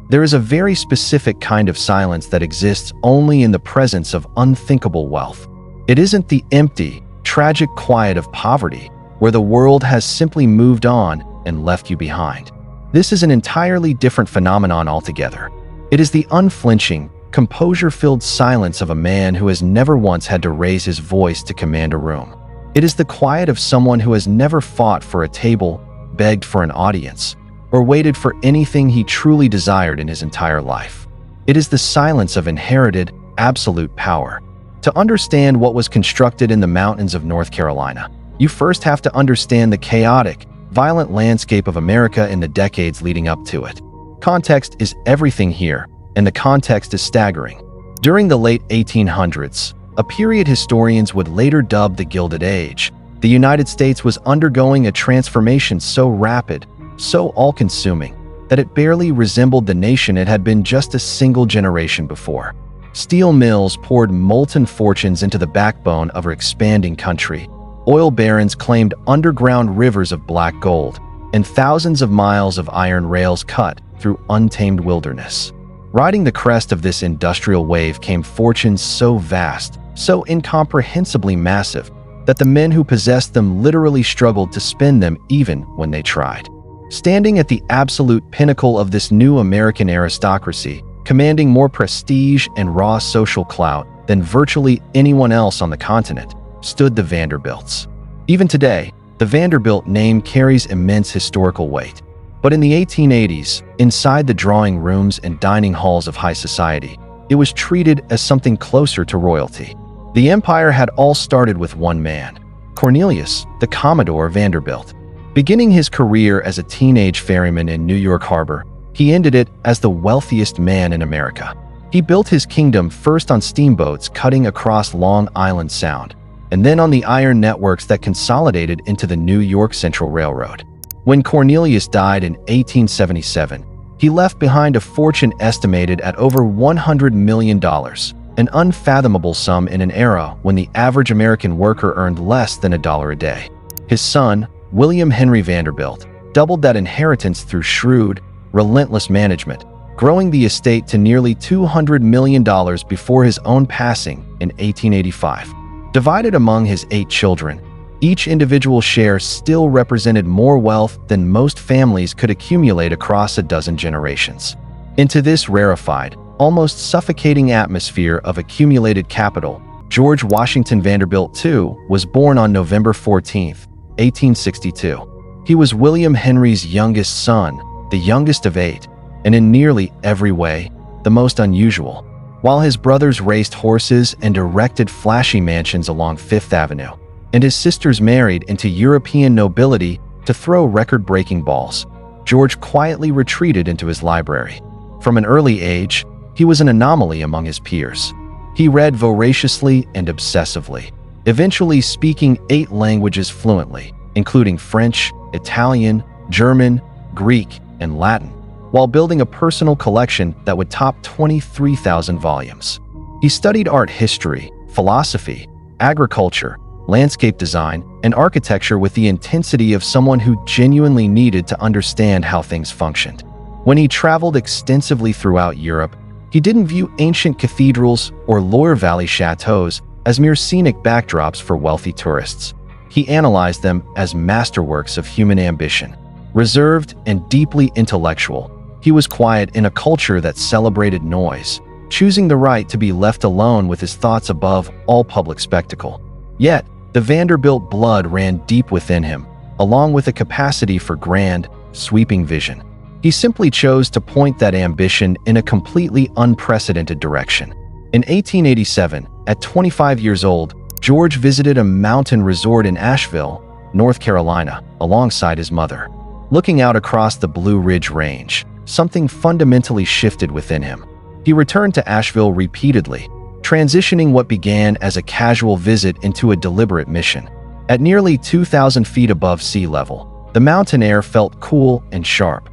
There is a very specific kind of silence that exists only in the presence of unthinkable wealth. It isn't the empty, tragic quiet of poverty, where the world has simply moved on and left you behind. This is an entirely different phenomenon altogether. It is the unflinching, composure-filled silence of a man who has never once had to raise his voice to command a room. It is the quiet of someone who has never fought for a table, begged for an audience, or waited for anything he truly desired in his entire life. It is the silence of inherited, absolute power. To understand what was constructed in the mountains of North Carolina, you first have to understand the chaotic, violent landscape of America in the decades leading up to it. Context is everything here, and the context is staggering. During the late 1800s, a period historians would later dub the Gilded Age, the United States was undergoing a transformation so rapid, so all-consuming, that it barely resembled the nation it had been just a single generation before. Steel mills poured molten fortunes into the backbone of our expanding country. Oil barons claimed underground rivers of black gold, and thousands of miles of iron rails cut through untamed wilderness. Riding the crest of this industrial wave came fortunes so vast, so incomprehensibly massive, that the men who possessed them literally struggled to spend them even when they tried. Standing at the absolute pinnacle of this new American aristocracy, commanding more prestige and raw social clout than virtually anyone else on the continent, stood the Vanderbilts. Even today, the Vanderbilt name carries immense historical weight. But in the 1880s, inside the drawing rooms and dining halls of high society, it was treated as something closer to royalty. The empire had all started with one man, Cornelius, the Commodore Vanderbilt. Beginning his career as a teenage ferryman in New York Harbor, he ended it as the wealthiest man in America. He built his kingdom first on steamboats cutting across Long Island Sound, and then on the iron networks that consolidated into the New York Central Railroad. When Cornelius died in 1877, he left behind a fortune estimated at over $100 million, an unfathomable sum in an era when the average American worker earned less than $1 a day. His son, William Henry Vanderbilt, doubled that inheritance through shrewd, relentless management, growing the estate to nearly $200 million before his own passing in 1885. Divided among his 8 children, each individual share still represented more wealth than most families could accumulate across a dozen generations. Into this rarefied, almost suffocating atmosphere of accumulated capital, George Washington Vanderbilt II was born on November 14, 1862. He was William Henry's youngest son, the youngest of 8, and in nearly every way, the most unusual. While his brothers raced horses and erected flashy mansions along Fifth Avenue, and his sisters married into European nobility to throw record-breaking balls, George quietly retreated into his library. From an early age, he was an anomaly among his peers. He read voraciously and obsessively, eventually speaking 8 languages fluently, including French, Italian, German, Greek, and Latin, while building a personal collection that would top 23,000 volumes. He studied art history, philosophy, agriculture, landscape design, and architecture with the intensity of someone who genuinely needed to understand how things functioned. When he traveled extensively throughout Europe, he didn't view ancient cathedrals or Loire Valley chateaus as mere scenic backdrops for wealthy tourists. He analyzed them as masterworks of human ambition. Reserved and deeply intellectual, he was quiet in a culture that celebrated noise, choosing the right to be left alone with his thoughts above all public spectacle. Yet, the Vanderbilt blood ran deep within him, along with a capacity for grand, sweeping vision. He simply chose to point that ambition in a completely unprecedented direction. In 1887, at 25 years old, George visited a mountain resort in Asheville, North Carolina, alongside his mother. Looking out across the Blue Ridge Range, something fundamentally shifted within him. He returned to Asheville repeatedly, transitioning what began as a casual visit into a deliberate mission. At nearly 2,000 feet above sea level, the mountain air felt cool and sharp,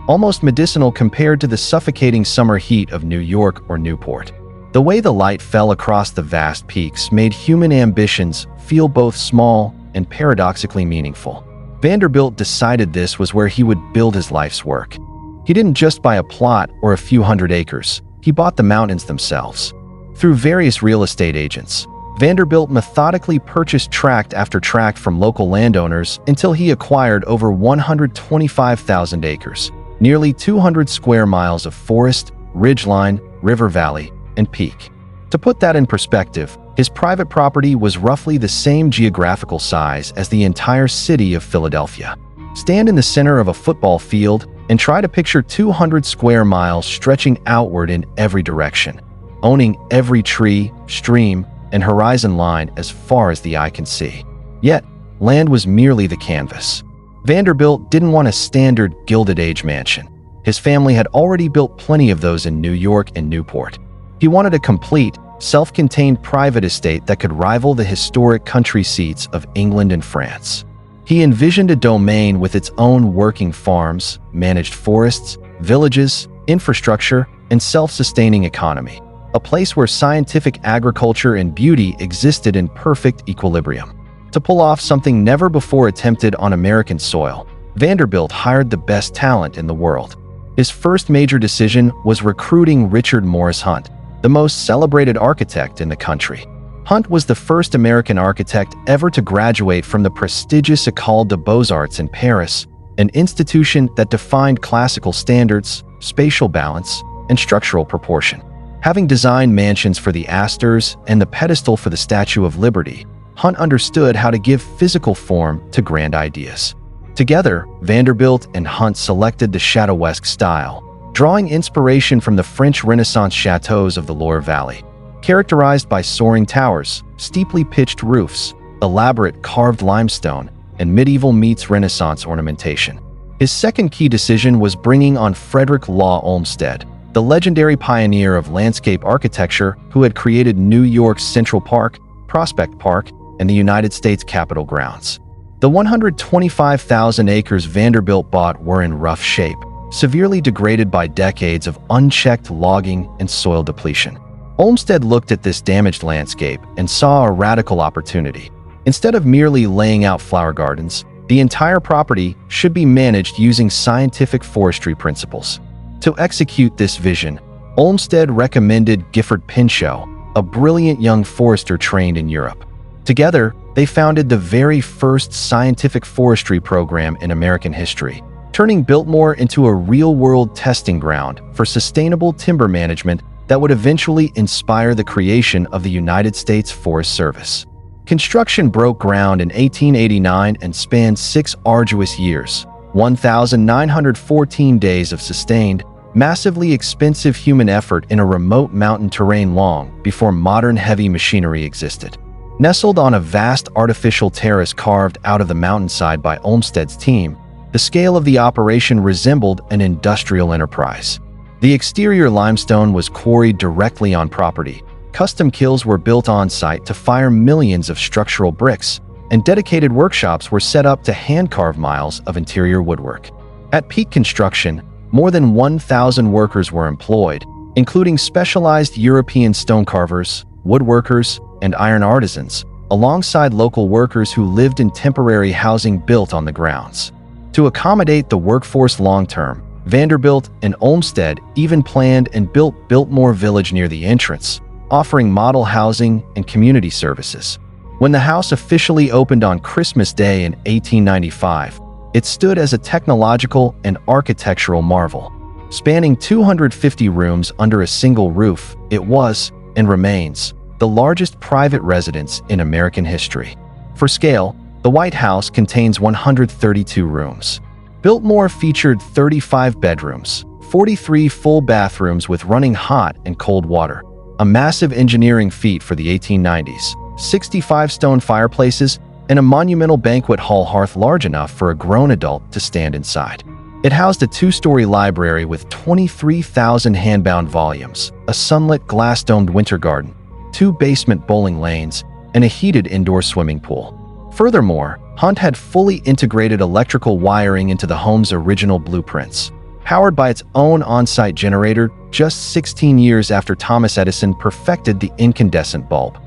almost medicinal compared to the suffocating summer heat of New York or Newport. The way the light fell across the vast peaks made human ambitions feel both small and paradoxically meaningful. Vanderbilt decided this was where he would build his life's work. He didn't just buy a plot or a few hundred acres, he bought the mountains themselves. Through various real estate agents, Vanderbilt methodically purchased tract after tract from local landowners until he acquired over 125,000 acres, nearly 200 square miles of forest, ridgeline, river valley, and peak. To put that in perspective, his private property was roughly the same geographical size as the entire city of Philadelphia. Stand in the center of a football field and try to picture 200 square miles stretching outward in every direction, owning every tree, stream, and horizon line as far as the eye can see. Yet, land was merely the canvas. Vanderbilt didn't want a standard Gilded Age mansion. His family had already built plenty of those in New York and Newport. He wanted a complete, self-contained private estate that could rival the historic country seats of England and France. He envisioned a domain with its own working farms, managed forests, villages, infrastructure, and self-sustaining economy. A place where scientific agriculture and beauty existed in perfect equilibrium. To pull off something never before attempted on American soil, Vanderbilt hired the best talent in the world. His first major decision was recruiting Richard Morris Hunt, the most celebrated architect in the country. Hunt was the first American architect ever to graduate from the prestigious École des Beaux-Arts in Paris, an institution that defined classical standards, spatial balance, and structural proportion. Having designed mansions for the Astors and the pedestal for the Statue of Liberty, Hunt understood how to give physical form to grand ideas. Together, Vanderbilt and Hunt selected the Chateauesque style, drawing inspiration from the French Renaissance chateaux of the Loire Valley, characterized by soaring towers, steeply pitched roofs, elaborate carved limestone, and medieval meets Renaissance ornamentation. His second key decision was bringing on Frederick Olmsted, the legendary pioneer of landscape architecture who had created New York's Central Park, Prospect Park, and the United States Capitol grounds. The 125,000 acres Vanderbilt bought were in rough shape, severely degraded by decades of unchecked logging and soil depletion. Olmsted looked at this damaged landscape and saw a radical opportunity. Instead of merely laying out flower gardens, the entire property should be managed using scientific forestry principles. To execute this vision, Olmsted recommended Gifford Pinchot, a brilliant young forester trained in Europe. Together, they founded the very first scientific forestry program in American history, turning Biltmore into a real-world testing ground for sustainable timber management that would eventually inspire the creation of the United States Forest Service. Construction broke ground in 1889 and spanned 6 arduous years, 1,914 days of sustained, massively expensive human effort in a remote mountain terrain long before modern heavy machinery existed. Nestled on a vast artificial terrace carved out of the mountainside by Olmsted's team, the scale of the operation resembled an industrial enterprise. The exterior limestone was quarried directly on property, custom kilns were built on-site to fire millions of structural bricks, and dedicated workshops were set up to hand-carve miles of interior woodwork. At peak construction, more than 1,000 workers were employed, including specialized European stone carvers, woodworkers, and iron artisans, alongside local workers who lived in temporary housing built on the grounds. To accommodate the workforce long-term, Vanderbilt and Olmsted even planned and built Biltmore Village near the entrance, offering model housing and community services. When the house officially opened on Christmas Day in 1895, it stood as a technological and architectural marvel. Spanning 250 rooms under a single roof, it was, and remains, the largest private residence in American history. For scale, the White House contains 132 rooms. Biltmore featured 35 bedrooms, 43 full bathrooms with running hot and cold water, a massive engineering feat for the 1890s, 65 stone fireplaces, and a monumental banquet hall hearth large enough for a grown adult to stand inside. It housed a 2-story library with 23,000 handbound volumes, a sunlit glass-domed winter garden, 2 basement bowling lanes, and a heated indoor swimming pool. Furthermore, Hunt had fully integrated electrical wiring into the home's original blueprints, powered by its own on-site generator just 16 years after Thomas Edison perfected the incandescent bulb.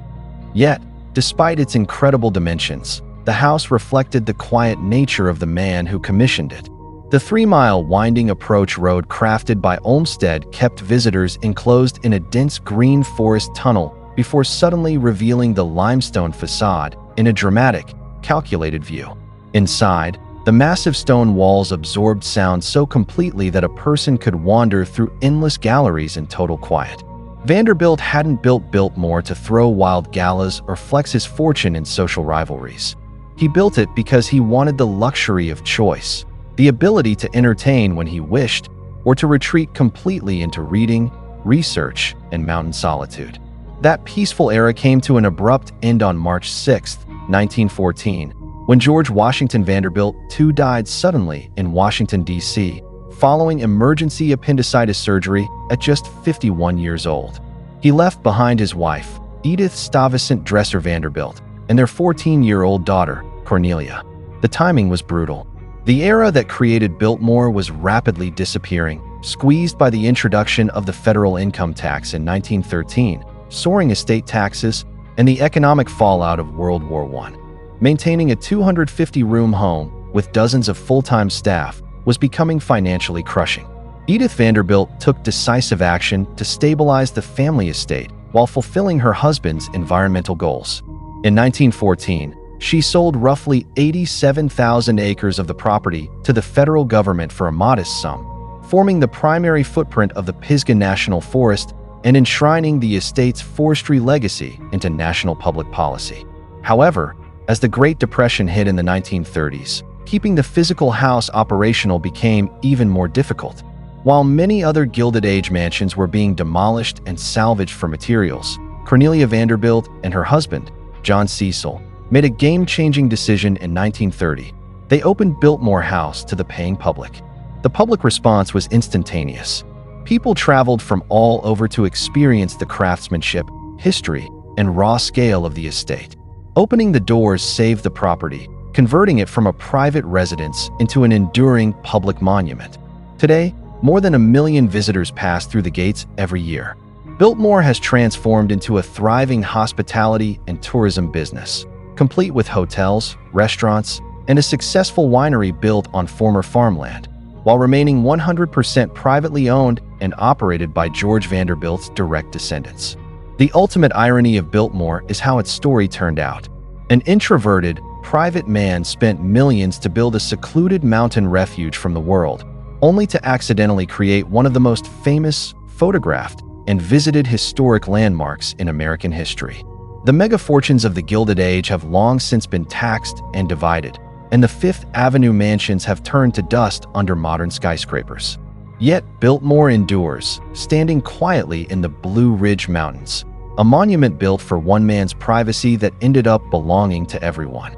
Yet, despite its incredible dimensions, the house reflected the quiet nature of the man who commissioned it. The 3-mile winding approach road crafted by Olmsted kept visitors enclosed in a dense green forest tunnel before suddenly revealing the limestone facade in a dramatic, calculated view. Inside, the massive stone walls absorbed sound so completely that a person could wander through endless galleries in total quiet. Vanderbilt hadn't built Biltmore to throw wild galas or flex his fortune in social rivalries. He built it because he wanted the luxury of choice, the ability to entertain when he wished, or to retreat completely into reading, research, and mountain solitude. That peaceful era came to an abrupt end on March 6, 1914, when George Washington Vanderbilt II died suddenly in Washington, D.C., following emergency appendicitis surgery at just 51 years old. He left behind his wife, Edith Stuyvesant Dresser Vanderbilt, and their 14-year-old daughter, Cornelia. The timing was brutal. The era that created Biltmore was rapidly disappearing, squeezed by the introduction of the federal income tax in 1913, soaring estate taxes, and the economic fallout of World War I. Maintaining a 250-room home with dozens of full-time staff was becoming financially crushing. Edith Vanderbilt took decisive action to stabilize the family estate while fulfilling her husband's environmental goals. In 1914, she sold roughly 87,000 acres of the property to the federal government for a modest sum, forming the primary footprint of the Pisgah National Forest and enshrining the estate's forestry legacy into national public policy. However, as the Great Depression hit in the 1930s, keeping the physical house operational became even more difficult. While many other Gilded Age mansions were being demolished and salvaged for materials, Cornelia Vanderbilt and her husband, John Cecil, made a game-changing decision in 1930. They opened Biltmore House to the paying public. The public response was instantaneous. People traveled from all over to experience the craftsmanship, history, and raw scale of the estate. Opening the doors saved the property, converting it from a private residence into an enduring public monument. Today, more than 1 million visitors pass through the gates every year. Biltmore has transformed into a thriving hospitality and tourism business, complete with hotels, restaurants, and a successful winery built on former farmland, while remaining 100% privately owned and operated by George Vanderbilt's direct descendants. The ultimate irony of Biltmore is how its story turned out. An introverted, private man spent millions to build a secluded mountain refuge from the world, only to accidentally create one of the most famous, photographed, and visited historic landmarks in American history. The mega-fortunes of the Gilded Age have long since been taxed and divided, and the Fifth Avenue mansions have turned to dust under modern skyscrapers. Yet Biltmore endures, standing quietly in the Blue Ridge Mountains, a monument built for one man's privacy that ended up belonging to everyone.